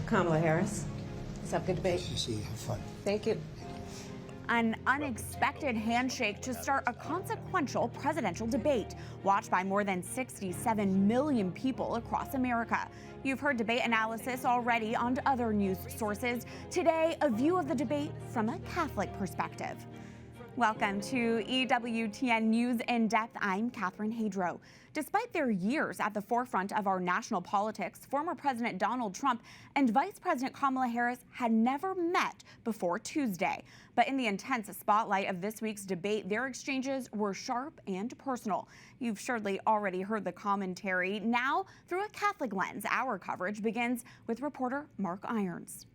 Kamala Harris. Let's have a good debate. See you. Have fun. Thank you. An unexpected handshake to start a consequential presidential debate, watched by more than 67 million people across America. You've heard debate analysis already on other news sources. Today, a view of the debate from a Catholic perspective. Welcome to EWTN News In Depth. I'm Catherine Hadro. Despite their years at the forefront of our national politics, former President Donald Trump and Vice President Kamala Harris had never met before Tuesday. But in the intense spotlight of this week's debate, their exchanges were sharp and personal. You've surely already heard the commentary. Now, through a Catholic lens, our coverage begins with reporter Mark Irons.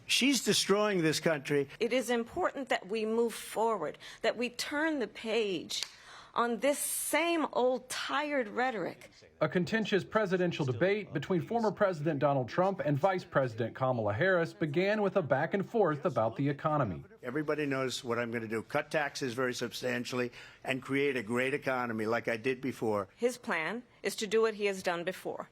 She's destroying this country. It is important that we move forward, that we turn the page on this same old tired rhetoric. A contentious presidential debate between former President Donald Trump and Vice President Kamala Harris began with a back and forth about the economy. Everybody knows what I'm going to do. Cut taxes very substantially and create a great economy like I did before. His plan is to do what he has done before,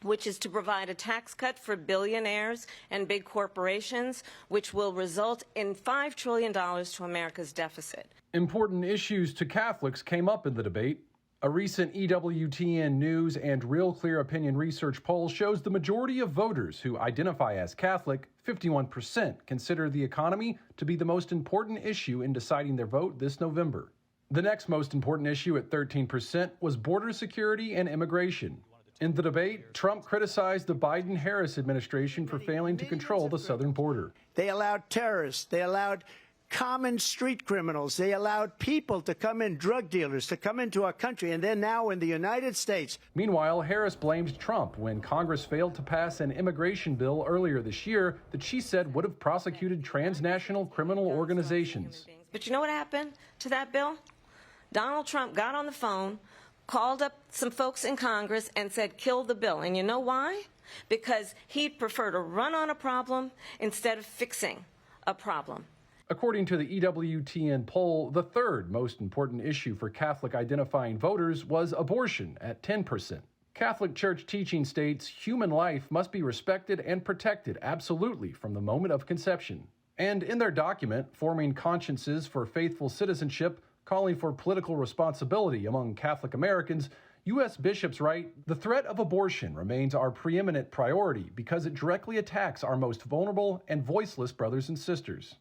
which is to provide a tax cut for billionaires and big corporations, which will result in $5 trillion to America's deficit. Important issues to Catholics came up in the debate. A recent EWTN News and Real Clear Opinion research poll shows the majority of voters who identify as Catholic, 51%, consider the economy to be the most important issue in deciding their vote this November. The next most important issue at 13% was border security and immigration. In the debate, Trump criticized the Biden-Harris administration for failing to control the southern border. They allowed terrorists. They allowed common street criminals. They allowed people to come in, drug dealers, to come into our country. And then now in the United States. Meanwhile, Harris blamed Trump when Congress failed to pass an immigration bill earlier this year that she said would have prosecuted transnational criminal organizations. But you know what happened to that bill? Donald Trump got on the phone, called up some folks in Congress and said, kill the bill. And you know why? Because he'd prefer to run on a problem instead of fixing a problem. According to the EWTN poll, the third most important issue for Catholic identifying voters was abortion at 10%. Catholic Church teaching states human life must be respected and protected absolutely from the moment of conception. And in their document, Forming Consciences for Faithful Citizenship, calling for political responsibility among Catholic Americans, U.S. bishops write, the threat of abortion remains our preeminent priority because it directly attacks our most vulnerable and voiceless brothers and sisters.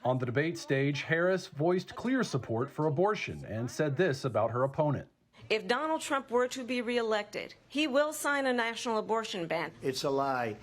On the debate stage, Harris voiced clear support for abortion and said this about her opponent. If Donald Trump were to be reelected, he will sign a national abortion ban. It's a lie.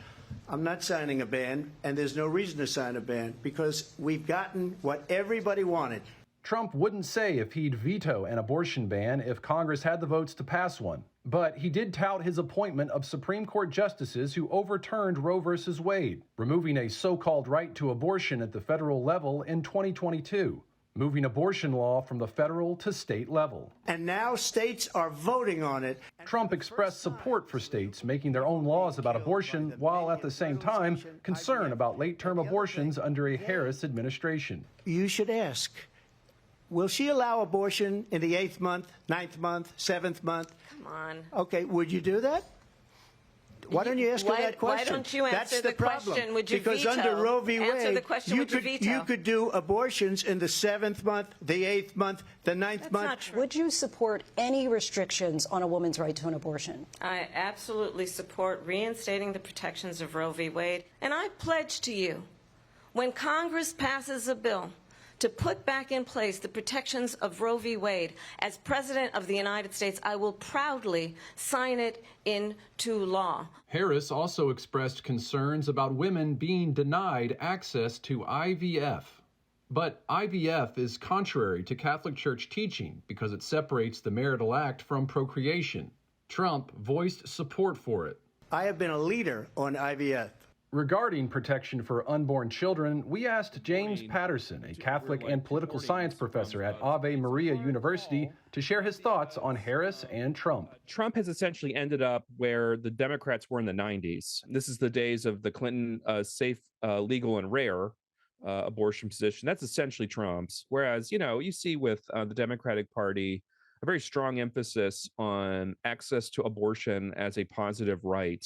I'm not signing a ban, and there's no reason to sign a ban because we've gotten what everybody wanted. Trump wouldn't say if he'd veto an abortion ban if Congress had the votes to pass one, but he did tout his appointment of Supreme Court justices who overturned Roe v. Wade, removing a so-called right to abortion at the federal level in 2022, moving abortion law from the federal to state level. And now states are voting on it. Trump expressed support for states making their own laws about abortion, while at the same time concern about late-term abortions under a Harris administration. You should ask, will she allow abortion in the 8th month, 9th month, 7th month? Come on. Okay, would you do that? Why don't you ask her that question? Why don't you answer the question? Would you because veto? Under Roe v. Answer Wade, the question, would you veto? you could do abortions in the 7th month, the 8th month, the 9th That's month. not true. Would you support any restrictions on a woman's right to an abortion? I absolutely support reinstating the protections of Roe v. Wade. And I pledge to you, when Congress passes a bill to put back in place the protections of Roe v. Wade, as President of the United States, I will proudly sign it into law. Harris also expressed concerns about women being denied access to IVF. But IVF is contrary to Catholic Church teaching because it separates the marital act from procreation. Trump voiced support for it. I have been a leader on IVF. Regarding protection for unborn children, we asked James Patterson, a Catholic and political science professor at Ave Maria University, to share his thoughts on Harris and Trump. Trump has essentially ended up where the Democrats were in the 90s. This is the days of the Clinton safe, legal, and rare abortion position. That's essentially Trump's. Whereas, you see with the Democratic Party a very strong emphasis on access to abortion as a positive right.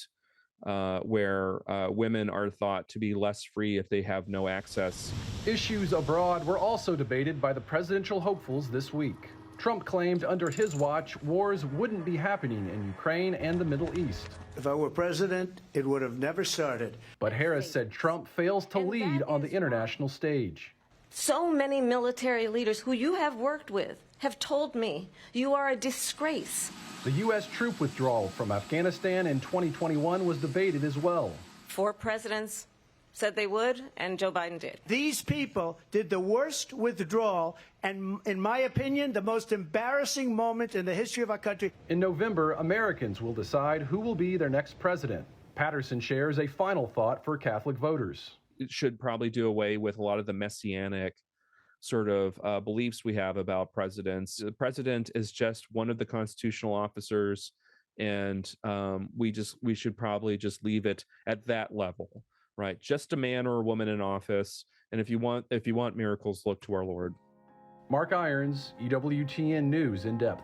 where women are thought to be less free if they have no access. Issues abroad were also debated by the presidential hopefuls this week. Trump claimed under his watch, wars wouldn't be happening in Ukraine and the Middle East. If I were president, it would have never started. But Harris said Trump fails to lead on the international stage. So many military leaders who you have worked with have told me you are a disgrace. The U.S. troop withdrawal from Afghanistan in 2021 was debated as well. 4 presidents said they would, and Joe Biden did. These people did the worst withdrawal and, in my opinion, the most embarrassing moment in the history of our country. In November, Americans will decide who will be their next president. Patterson shares a final thought for Catholic voters. It should probably do away with a lot of the messianic sort of beliefs we have about presidents. The president is just one of the constitutional officers, and we should probably just leave it at that level, right? Just a man or a woman in office. And if you want miracles, look to our Lord. Mark Irons, EWTN News in Depth.